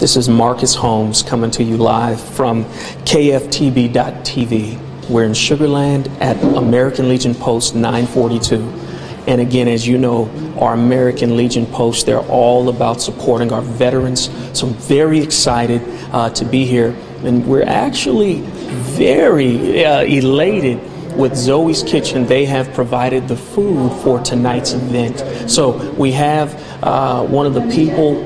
This is Marcus Holmes coming to you live from KFTB.TV. We're in Sugar Land at American Legion Post 942. And again, as you know, our American Legion Post, they're all about supporting our veterans. So I'm very excited to be here. And we're actually very elated with Zoe's Kitchen. They have provided the food for tonight's event. So we have one of the people,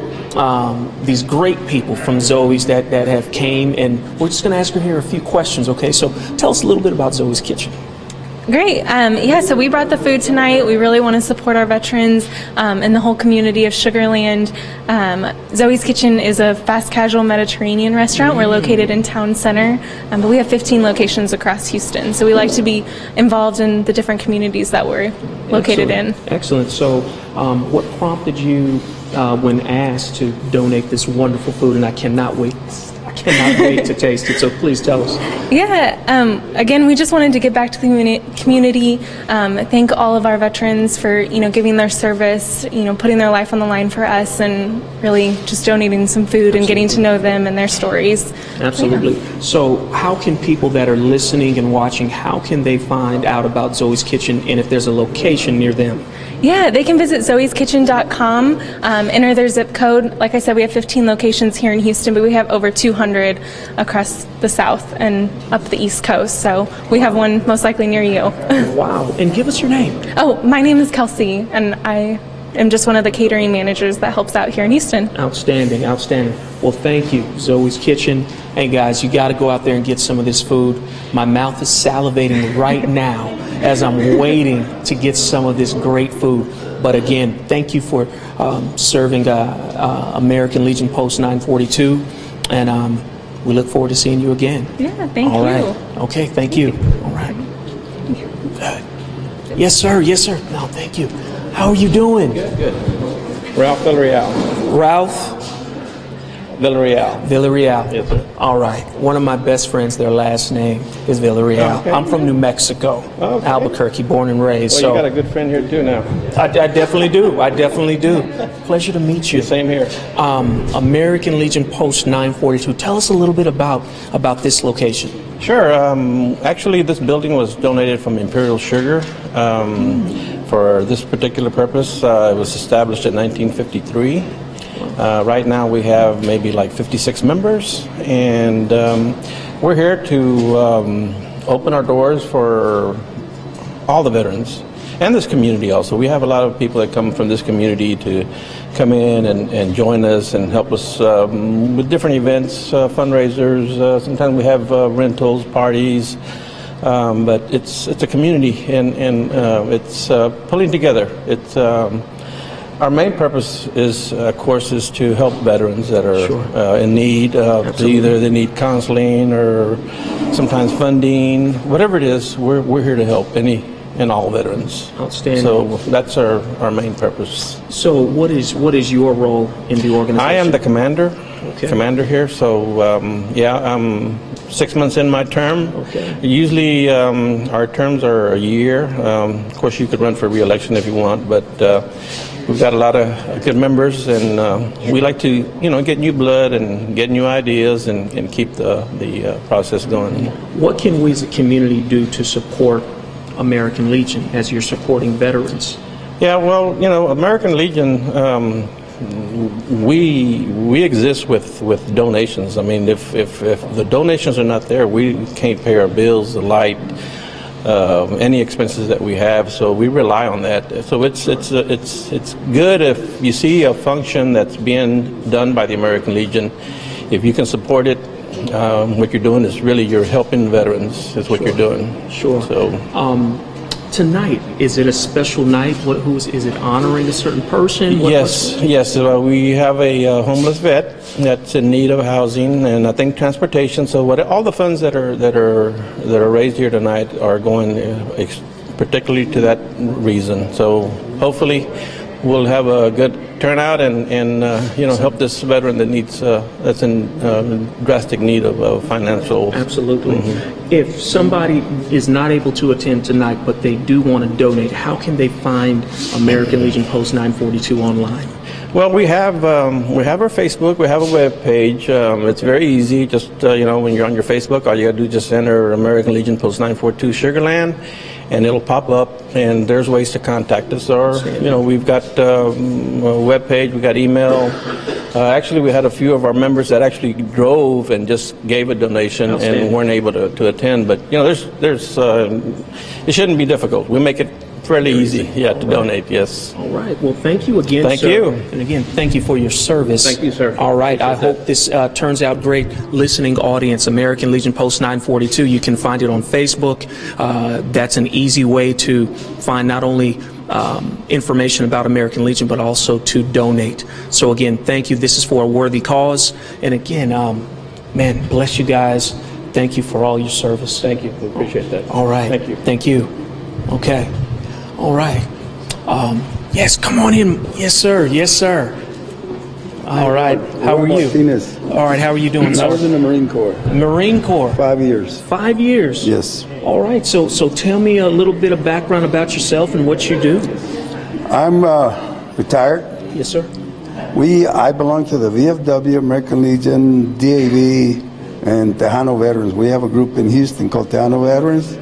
these great people from Zoe's that have came, and we're just going to ask her here a few questions, okay? So tell us a little bit about Zoe's Kitchen. Great. Yeah, so we brought the food tonight. We really want to support our veterans and the whole community of Sugar Land. Zoe's Kitchen is a fast casual Mediterranean restaurant. We're located in Town Center, but we have 15 locations across Houston. So we like to be involved in the different communities that we're located in. Excellent. So what prompted you when asked to donate this wonderful food? And I cannot wait to taste it, so please tell us. Yeah, again, we just wanted to give back to the community, thank all of our veterans for, giving their service, putting their life on the line for us, and really just donating some food and getting to know them and their stories. Absolutely. Yeah. So how can people that are listening and watching, how can they find out about Zoe's Kitchen, and if there's a location near them? Yeah, they can visit zoeskitchen.com, enter their zip code. Like I said, we have 15 locations here in Houston, but we have over 200 across the South and up the East Coast. So we have one most likely near you. Wow. And give us your name. Oh, my name is Kelsey, and I am just one of the catering managers that helps out here in Houston. Outstanding, outstanding. Well, thank you, Zoe's Kitchen. Hey, guys, you got to go out there and get some of this food. My mouth is salivating right now as I'm waiting to get some of this great food. But again, thank you for serving American Legion Post 942, and we look forward to seeing you again. Yeah, thank you. All right. Okay, thank you. All right. Good. Yes, sir. Yes, sir. No, thank you. How are you doing? Good, good. Ralph Villarreal. Ralph Villarreal. Villarreal. Yes, sir. All right. One of my best friends, their last name is Villarreal. Okay. I'm from New Mexico, okay. Albuquerque, born and raised. Well, so you got a good friend here too now. I definitely do. I definitely do. Pleasure to meet you. Same here. American Legion Post 942. Tell us a little bit about this location. Sure. Actually, this building was donated from Imperial Sugar for this particular purpose. It was established in 1953. Right now we have maybe like 56 members, and we're here to open our doors for all the veterans and this community also. We have a lot of people that come from this community to come in and join us and help us with different events, fundraisers. Sometimes we have rentals, parties, but it's a community, and it's pulling together. It's our main purpose is, of course, is to help veterans that are in need. Either they need counseling or sometimes funding, whatever it is. We're here to help any and all veterans. Outstanding. So that's our main purpose. So what is your role in the organization? I am the commander. Okay. Commander here. So I'm 6 months in my term. Okay. Usually our terms are a year. Of course, you could run for re-election if you want, but we've got a lot of good members, and we like to, get new blood and get new ideas and keep the process going. What can we as a community do to support American Legion as you're supporting veterans? Yeah, well, American Legion, we exist with donations. I mean, if the donations are not there, we can't pay our bills, the light, any expenses that we have, so we rely on that. So it's good if you see a function that's being done by the American Legion, if you can support it. What you're doing is really you're helping veterans. Is what you're doing. Sure. So tonight, is it a special night? Is it honoring a certain person? Yes. We have a homeless vet that's in need of housing and I think transportation. So all the funds that are raised here tonight are going particularly to that reason. So hopefully we'll have a good turnout and help this veteran that needs that's in drastic need of financial. Absolutely. If somebody is not able to attend tonight but they do want to donate, how can they find American Legion Post 942 online? Well, we have our Facebook. We have a web page. It's very easy. Just when you're on your Facebook, all you got to do is just enter American Legion Post 942 Sugarland, and it'll pop up. And there's ways to contact us. Or we've got a web page. We got email. Actually, we had a few of our members that actually drove and just gave a donation and weren't able to attend. But it shouldn't be difficult. We make it fairly easy, to donate, yes. All right. Well, thank you again, Thank sir. you. And again, thank you for your service. Thank you, sir. All right. I hope this turns out great. Listening audience, American Legion Post 942. You can find it on Facebook. That's an easy way to find not only information about American Legion, but also to donate. So again, thank you. This is for a worthy cause. And again, man, bless you guys. Thank you for all your service. Thank you. We appreciate that. All right. Thank you. Thank you. Okay. All right. Yes, come on in. Yes, sir. Yes, sir. All right. How are you? Martinez. All right. How are you doing, sir? I was in the Marine Corps. Marine Corps. 5 years. 5 years. Yes. All right. So tell me a little bit of background about yourself and what you do. I'm retired. Yes, sir. I belong to the VFW, American Legion, DAV, and Tejano Veterans. We have a group in Houston called Tejano Veterans,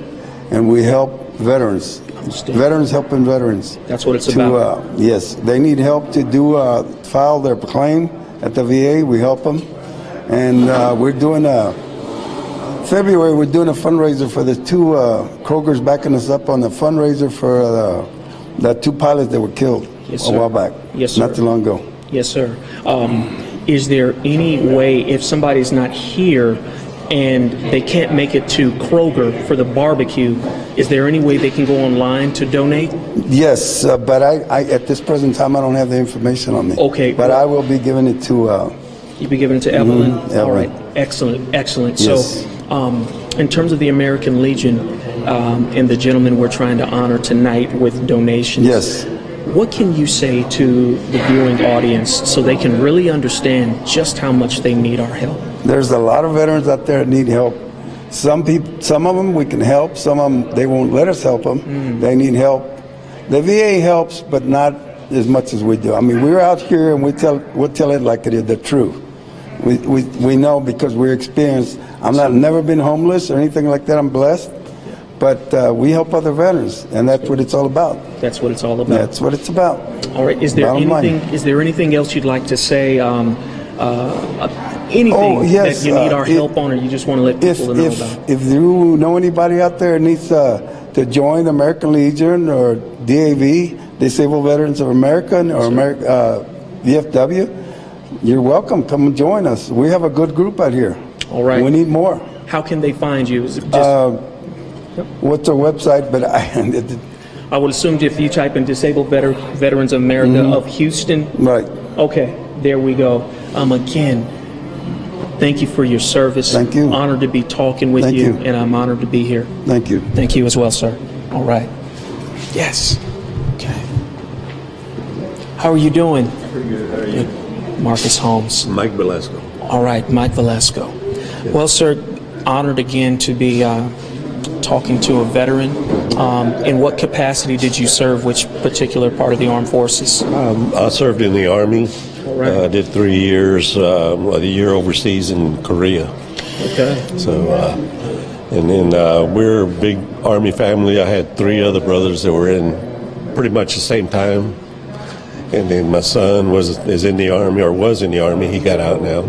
and we help veterans. Veterans helping veterans. That's what it's about. Yes, they need help to file their claim at the VA. We help them, and we're doing February. We're doing a fundraiser for the two Kroger's backing us up on the fundraiser for the two pilots that were killed a while back. Yes, sir. Not too long ago. Yes, sir. Is there any way, if somebody's not here and they can't make it to Kroger for the barbecue, is there any way they can go online to donate? Yes, but I at this present time I don't have the information on me. Okay. But I will be giving it to. You'll be giving it to Evelyn? Evelyn. All right. Excellent. Excellent. Yes. So in terms of the American Legion and the gentleman we're trying to honor tonight with donations, Yes. what can you say to the viewing audience so they can really understand just how much they need our help? There's a lot of veterans out there that need help. Some of them we can help. Some of them they won't let us help them. They need help. The VA helps, but not as much as we do. I mean, we're out here and we'll tell it like it is, the truth. We know because we're experienced. Never been homeless or anything like that. I'm blessed, but we help other veterans, and that's what it's all about. That's what it's all about. That's what it's about. All right. Is there anything else you'd like to say? Anything that you need our help on, or you just want to let people know about? If you know anybody out there who needs to join the American Legion or DAV, Disabled Veterans of America, or VFW, you're welcome. Come and join us. We have a good group out here. All right. We need more. How can they find you? Is it just, what's our website? But I would assume if you type in Disabled Veterans of America of Houston. Right. Okay, there we go. Again, thank you for your service. Thank you. Honored to be talking with Thank you. and I'm honored to be here. Thank you. Thank you as well, sir. All right. Yes. Okay. How are you doing? Pretty good. How are you? Good. Marcus Holmes. Mike Velasco. All right, Mike Velasco. Well, sir, honored again to be talking to a veteran. In what capacity did you serve? Which particular part of the armed forces? I served in the Army. All right. I did 3 years, a year overseas in Korea. Okay. So, and then we're a big Army family. I had 3 other brothers that were in pretty much the same time. And then my son is in the Army, or was in the Army. He got out now.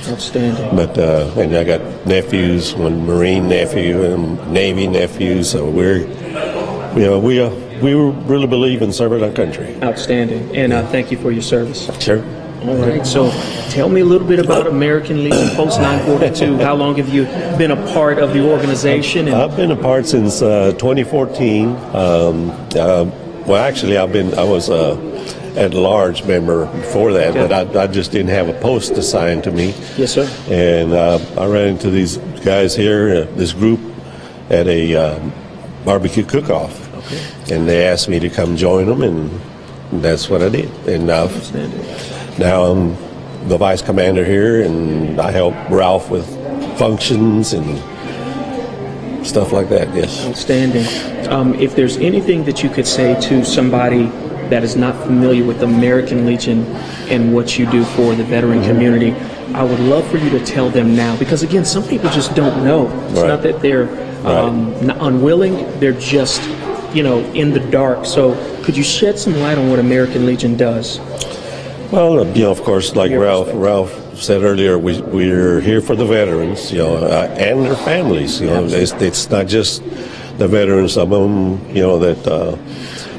Outstanding. But and I got nephews, one Marine nephew and Navy nephew. So we really believe in serving our country. Outstanding. And thank you for your service. Sure. All right. So tell me a little bit about American Legion Post 942. How long have you been a part of the organization? I've been a part since 2014. Well, actually, I was at-large member before that, Okay. but I just didn't have a post assigned to me. Yes, sir. And I ran into these guys here, this group, at a barbecue cook-off. Okay. And they asked me to come join them, and that's what I did. And now I'm the vice commander here, and I help Ralph with functions and stuff like that, yes. Outstanding. If there's anything that you could say to somebody that is not familiar with American Legion and what you do for the veteran community, I would love for you to tell them now, because again, some people just don't know. It's not that they're unwilling, they're just, in the dark. So could you shed some light on what American Legion does? Well, of course, like Ralph said earlier, we're here for the veterans, and their families. It's not just the veterans. Some of them, that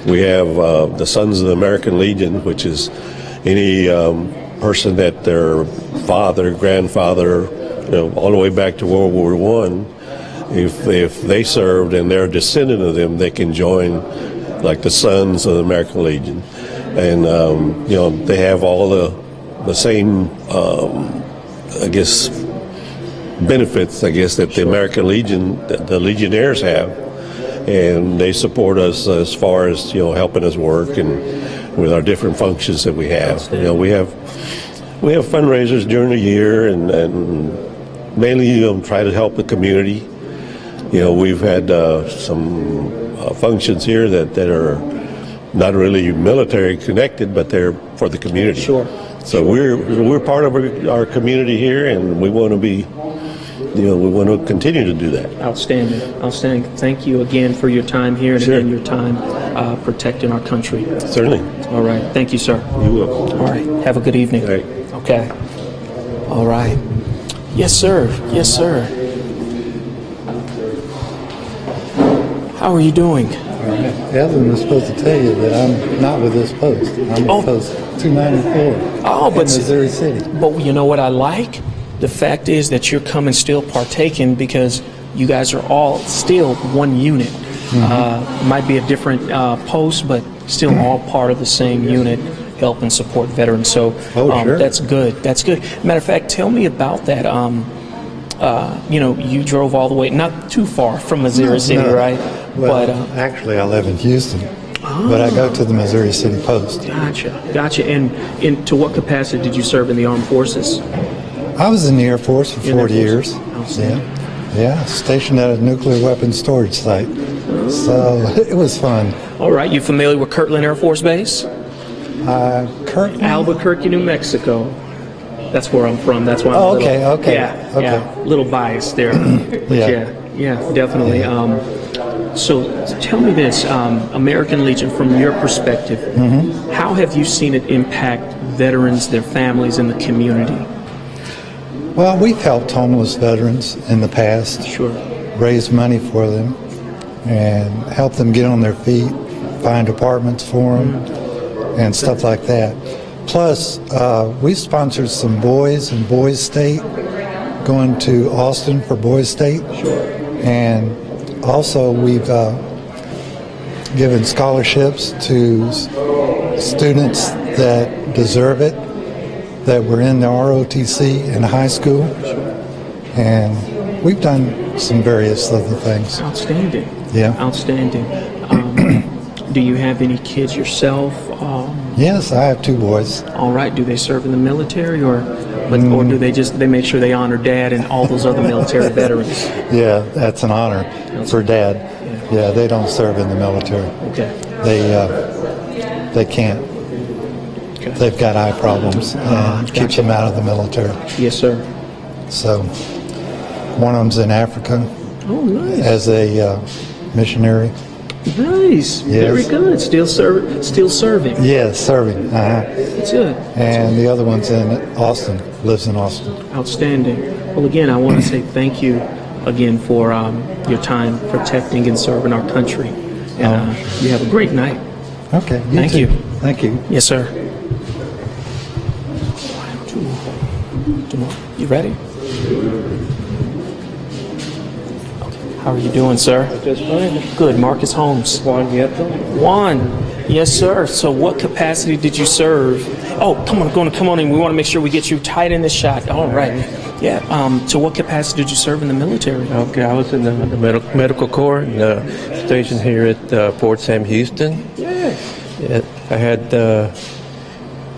we have the Sons of the American Legion, which is any person that their father, grandfather, all the way back to World War I, if they served and they're a descendant of them, they can join, like the Sons of the American Legion. And, they have all the same, benefits, that the American Legion, the Legionnaires have. And they support us as far as, helping us work and with our different functions that we have. We have fundraisers during the year and mainly try to help the community. We've had some functions here that are not really military connected, but they're for the community. Sure. So we're part of our community here, and we want to be, we want to continue to do that. Outstanding. Thank you again for your time here and again your time protecting our country. Certainly. All right. Thank you, sir. You will. All right. Have a good evening. All right. Okay. All right. Yes, sir. Yes, sir. How are you doing? Evelyn was supposed to tell you that I'm not with this post. I'm with post 294 in Missouri City. But you know what I like? The fact is that you're coming still partaking because you guys are all still one unit. Might be a different post, but still all part of the same unit, help and support veterans. So sure. That's good. That's good. Matter of fact, tell me about that. You drove all the way, not too far from Missouri City, right? Well, actually, I live in Houston, but I go to the Missouri City Post. Gotcha. And to what capacity did you serve in the armed forces? I was in the Air Force for 40 years. Yeah, stationed at a nuclear weapons storage site. So it was fun. All right, you familiar with Kirtland Air Force Base? Kirtland? Albuquerque, New Mexico. That's where I'm from. That's why I'm okay. Yeah, little biased there. Yeah, definitely. So tell me this, American Legion, from your perspective, how have you seen it impact veterans, their families, and the community? Well, we've helped homeless veterans in the past. Sure. Raise money for them and help them get on their feet, find apartments for them, and stuff like that. Plus, we've sponsored some boys in Boys State, going to Austin for Boys State. Sure. And also, we've given scholarships to students that deserve it, that were in the ROTC in high school. And we've done some various other things. Outstanding. Yeah. Outstanding. Do you have any kids yourself? Yes, I have 2 boys. All right. Do they serve in the military, or do they make sure they honor Dad and all those other military veterans? Yeah, that's an honor for Dad. Yeah, they don't serve in the military. Okay. They can't. Okay. They've got eye problems and keeps them out of the military. Yes, sir. So one of them's in Africa as a missionary. Nice. Yes. Very good. Still serving. Yes, serving. That's good. And the other one's in Austin, lives in Austin. Outstanding. Well, again, I want to say thank you again for your time protecting and serving our country. And you have a great night. Okay. Thank you. Thank you. Yes, sir. You ready? How are you doing, sir? Just fine. Good. Marcus Holmes. Juan Nieto. Juan. Yes, sir. So what capacity did you serve? Oh, come on in. We want to make sure we get you tight in this shot. All right. Yeah. So what capacity did you serve in the military? Okay, I was in the medical corps, stationed here at Fort Sam Houston. Yeah. I had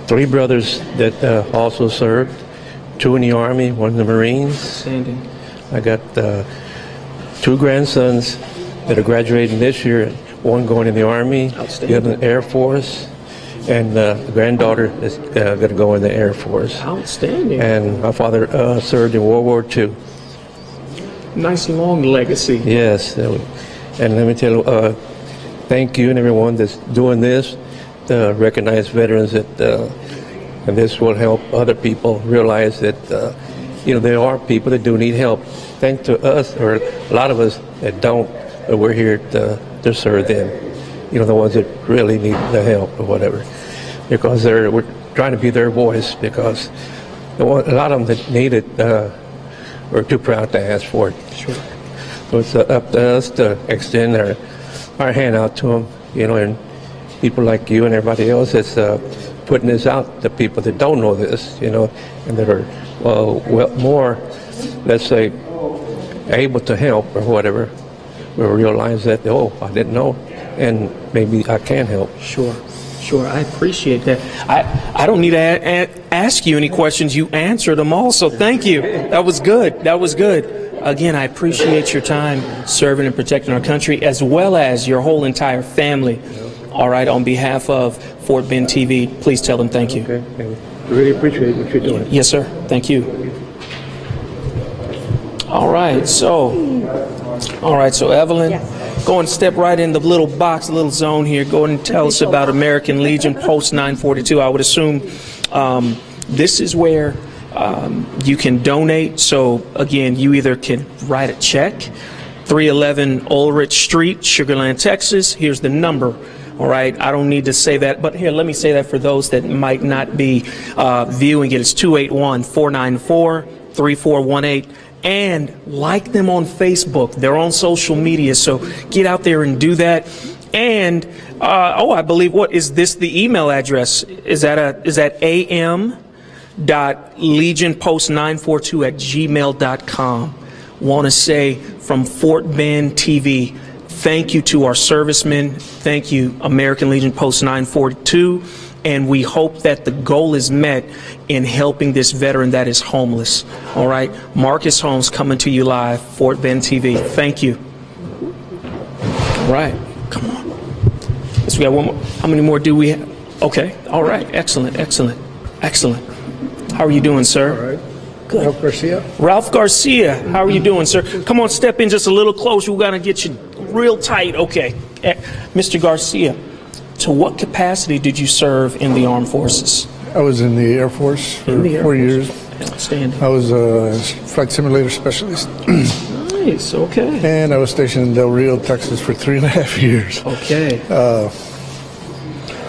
3 brothers that also served, 2 in the Army, 1 in the Marines. Outstanding. I got 2 grandsons that are graduating this year, 1 going in the Army, the other in the Air Force. and the granddaughter is going to go in the Air Force. Outstanding. And my father served in World War II. Nice long legacy. Yes. And let me tell you, thank you and everyone that's doing this to recognize veterans and this will help other people realize that, there are people that do need help. Thanks to us, or a lot of us that don't, but we're here to serve them. The ones that really need the help or whatever. Because we're trying to be their voice, because a lot of them that need it are too proud to ask for it. Sure. So it's up to us to extend our hand out to them, and people like you and everybody else that's putting this out to people that don't know this, and that are more, let's say, able to help or whatever, will realize that, I didn't know, and maybe I can help. Sure, I appreciate that. I don't need to ask you any questions. You answered them all, so thank you. That was good. Again, I appreciate your time serving and protecting our country, as well as your whole entire family. All right, on behalf of Fort Bend TV, please tell them thank you. Okay. Really appreciate what you're doing. Yes, sir. Thank you. All right, so Evelyn, go and step right in the little box, little zone here. Go and tell us about American Legion Post 942. I would assume this is where you can donate. So again, you either can write a check, 311 Ulrich Street, Sugar Land, Texas. Here's the number. All right, I don't need to say that, but here, let me say that for those that might not be viewing it. It's 281-494-3418. And like them on Facebook. They're on social media, so get out there and do that. And I believe, what is this? The email address is that am.legionpost942@gmail.com. Want to say from Fort Bend TV, thank you to our servicemen. Thank you, American Legion Post 942. And we hope that the goal is met in helping this veteran that is homeless. All right. Marcus Holmes coming to you live, Fort Bend TV. Thank you. All right. Come on. So we got one more. How many more do we have? Okay. All right. Excellent. How are you doing, sir? All right. Good. Ralph Garcia. Ralph Garcia. How are you doing, sir? Come on, step in just a little closer. We're going to get you real tight. Okay. Mr. Garcia. To what capacity did you serve in the armed forces? I was in the Air Force for 4 years. Outstanding. I was a flight simulator specialist. Nice, okay. And I was stationed in Del Rio, Texas for 3.5 years. Okay.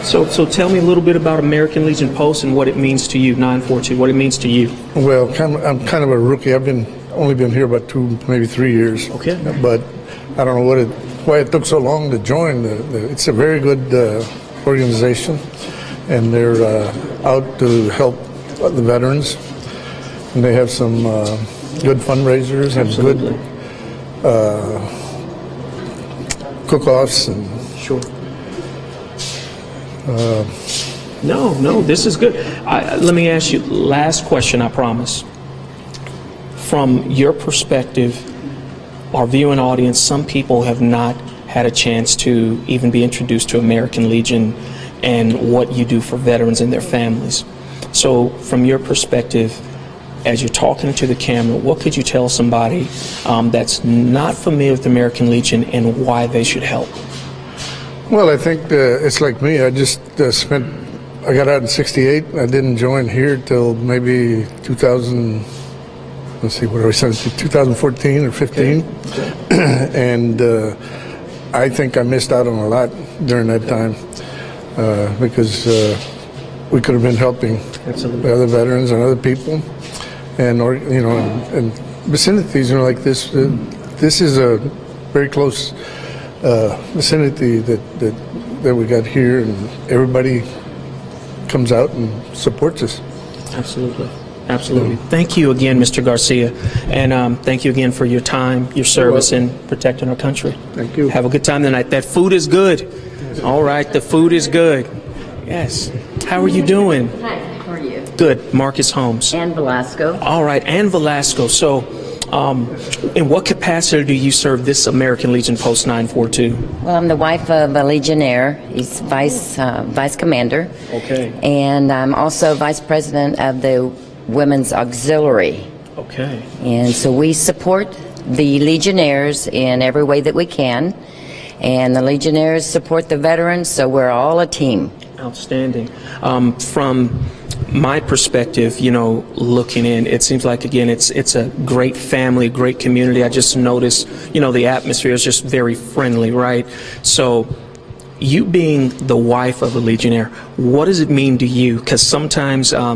So tell me a little bit about American Legion Post and what it means to you, 942, what it means to you. Well, I'm kind of a rookie. I've only been here about 2, maybe 3 years. Okay. But I don't know why it took so long to join. It's a very good organization, and they're out to help the veterans. And they have some good fundraisers and Absolutely. good cook-offs. And Sure. No, this is good. Let me ask you, last question, I promise. From your perspective, our viewing audience, some people have not had a chance to even be introduced to American Legion and what you do for veterans and their families. So from your perspective, as you're talking to the camera, what could you tell somebody that's not familiar with American Legion and why they should help? Well, I think it's like me. I just I got out in '68. I didn't join here till maybe 2000. Let's see, what are we saying? 2014 or 15, and I think I missed out on a lot during that time because we could have been helping Absolutely. other veterans and other people, and and vicinities like this. This is a very close vicinity that we got here, and everybody comes out and supports us. Absolutely. Absolutely. Thank you again, Mr. Garcia. And thank you again for your time, your service, and protecting our country. Thank you. Have a good time tonight. That food is good. All right, the food is good. Yes. How are you doing? Hi, how are you? Good. Marcus Holmes. Ann Velasco. All right, Ann Velasco. So In what capacity do you serve this American Legion Post 942? Well, I'm the wife of a Legionnaire. He's vice commander. Okay. And I'm also vice president of the Women's Auxiliary. Okay. And so we support the Legionnaires in every way that we can. And the Legionnaires support the veterans, so we're all a team. Outstanding. From my perspective, you know, looking in, it seems like, again, it's a great family, a great community. I just noticed, you know, the atmosphere is just very friendly, right? So you being the wife of a Legionnaire, what does it mean to you? Because sometimes a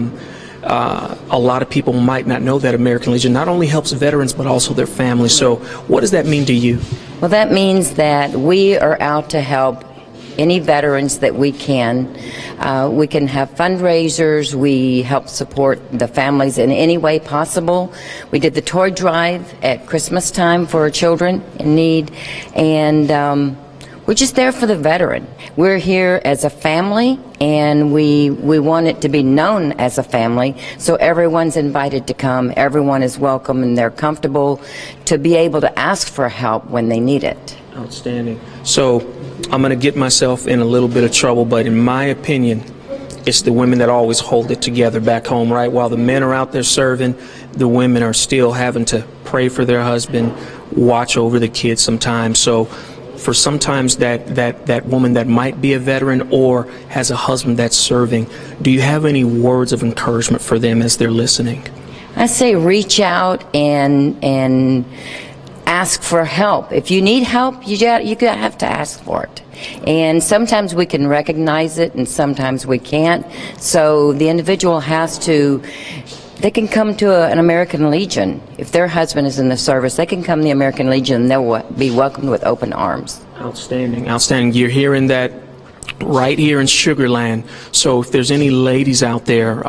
lot of people might not know that American Legion not only helps veterans but also their families. So what does that mean to you? Well, that means that we are out to help any veterans that we can. We can have fundraisers. We help support the families in any way possible. We did the toy drive at Christmas time for children in need, and we're just there for the veteran. We're here as a family, and we want it to be known as a family, so everyone's invited to come. Everyone is welcome, and they're comfortable to be able to ask for help when they need it. Outstanding. So I'm going to get myself in a little bit of trouble, but in my opinion, it's the women that always hold it together back home, right? While the men are out there serving, the women are still having to pray for their husband, watch over the kids sometimes. So for sometimes that woman that might be a veteran or has a husband that's serving, do you have any words of encouragement for them as they're listening? I say reach out and ask for help. If you need help, you have to ask for it. And sometimes we can recognize it and sometimes we can't. So the individual has to, they can come to an American Legion. If their husband is in the service, they can come to the American Legion and they'll be welcomed with open arms. Outstanding, outstanding. You're hearing that right here in Sugar Land. So if there's any ladies out there,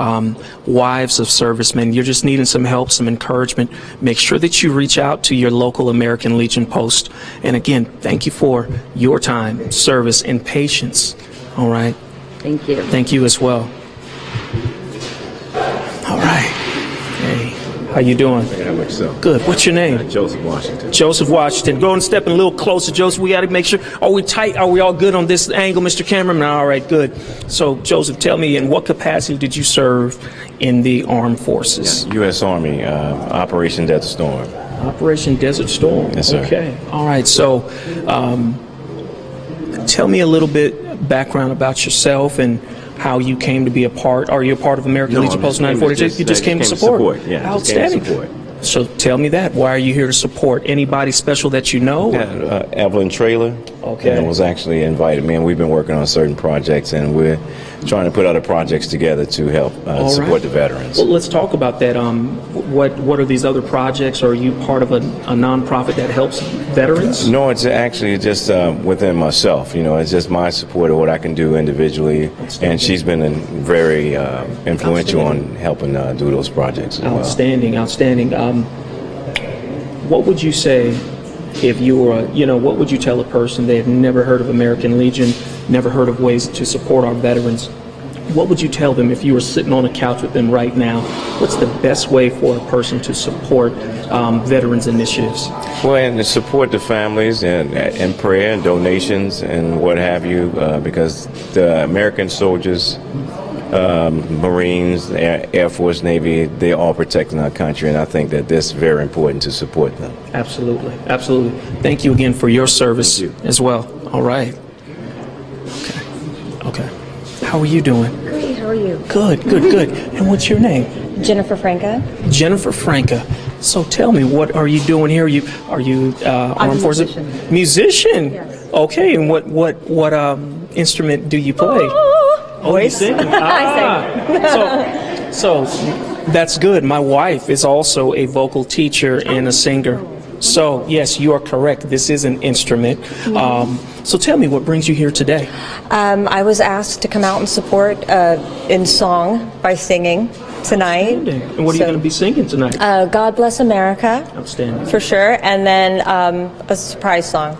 wives of servicemen, you're just needing some help, some encouragement, make sure that you reach out to your local American Legion post. And again, thank you for your time, service, and patience. All right. Thank you. Thank you as well. All right. Hey, how you doing? How much so? Good. What's your name? Joseph Washington. Joseph Washington. Go and step in a little closer, Joseph. We got to make sure. Are we tight? Are we all good on this angle, Mr. Cameraman? All right, good. So, Joseph, tell me, in what capacity did you serve in the armed forces? Yeah, U.S. Army, Operation Desert Storm. Operation Desert Storm. Yes, sir. Okay. All right. So, tell me a little bit background about yourself and how you came to be a part. Are you a part of American Legion Post 942? You just came to support. Yeah, outstanding. support. So tell me that. Why are you here to support? Anybody special that you know? Yeah, Evelyn Traylor. Okay. Was actually invited me, and we've been working on certain projects, and we're trying to put other projects together to help support the veterans. Well, let's talk about that. What are these other projects? Are you part of a nonprofit that helps veterans? No, it's actually just within myself. You know, it's just my support of what I can do individually, and she's been very influential on helping do those projects as well. Outstanding, outstanding. What would you say if you were, what would you tell a person they have never heard of American Legion, never heard of ways to support our veterans? What would you tell them if you were sitting on a couch with them right now? What's the best way for a person to support veterans initiatives? Well, and to support the families and prayer and donations and what have you, because the American soldiers, Marines, Air Force, Navy, they're all protecting our country, and I think that this is very important to support them. Absolutely, absolutely. Thank you again for your service as well. All right. Okay. How are you doing? Great, how are you? Good, good, good. And what's your name? Jennifer Franca. Jennifer Franca. So tell me, what are you doing here? Are you armed forces? Musician. Yes. Okay, and what instrument do you play? Oh, you sing? I sing. So that's good. My wife is also a vocal teacher and a singer. So yes, you are correct. This is an instrument. So tell me, what brings you here today? I was asked to come out and support in song by singing tonight. And what are you going to be singing tonight? God Bless America. Outstanding. For sure. And then a surprise song.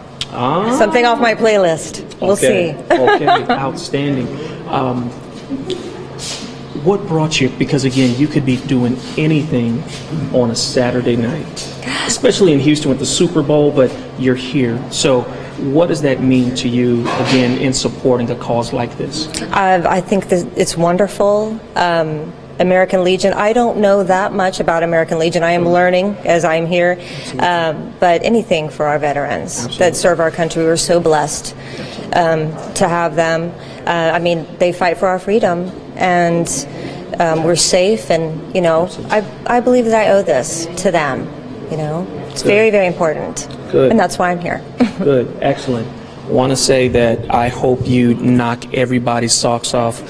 Something off my playlist. We'll see. Okay, outstanding. what brought you, because again, you could be doing anything on a Saturday night, especially in Houston with the Super Bowl, but you're here. So what does that mean to you, again, in supporting a cause like this? I think that it's wonderful. American Legion, I don't know that much about American Legion. I am learning as I'm here. But anything for our veterans that serve our country, we're so blessed to have them. I mean, they fight for our freedom, and we're safe, and, you know, I believe that I owe this to them, you know. It's very, very important. Good. And that's why I'm here. Good. Excellent. Want to say that I hope you knock everybody's socks off.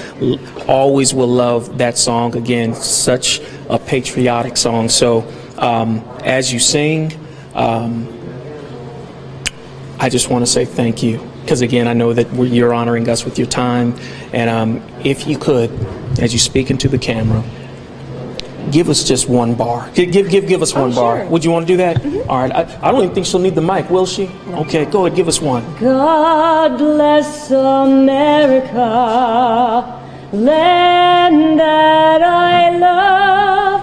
Always will love that song. Again, such a patriotic song. So as you sing, I just want to say thank you. Because again, I know that you're honoring us with your time. And if you could, as you speak into the camera, give us just one bar. Give us one bar. Sure. Would you want to do that? Mm-hmm. All right. I don't even think she'll need the mic, will she? Okay, go ahead. Give us one. God bless America, land that I love.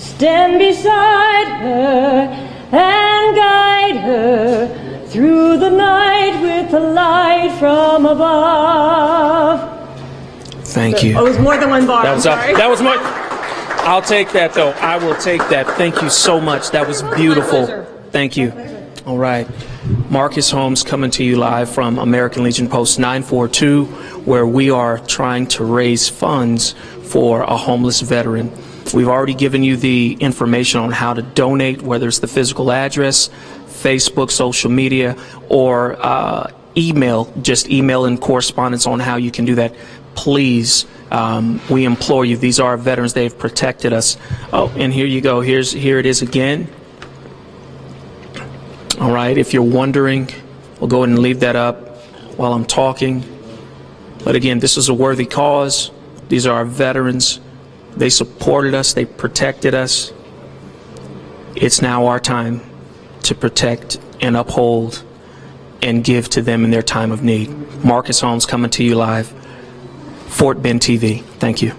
Stand beside her and guide her through the night with the light from above. Thank you. Oh, it was more than one bar. That was my. I'll take that, though. I will take that. Thank you so much. That was beautiful. Thank you. All right. Marcus Holmes coming to you live from American Legion Post 942, where we are trying to raise funds for a homeless veteran. We've already given you the information on how to donate, whether it's the physical address, Facebook, social media, or email. Just email and correspondence on how you can do that. Please, we implore you. These are our veterans. They've protected us. Oh, and here you go. Here it is again. All right. If you're wondering, we'll go ahead and leave that up while I'm talking. But again, this is a worthy cause. These are our veterans. They supported us. They protected us. It's now our time to protect and uphold and give to them in their time of need. Marcus Holmes coming to you live. Fort Bend TV. Thank you.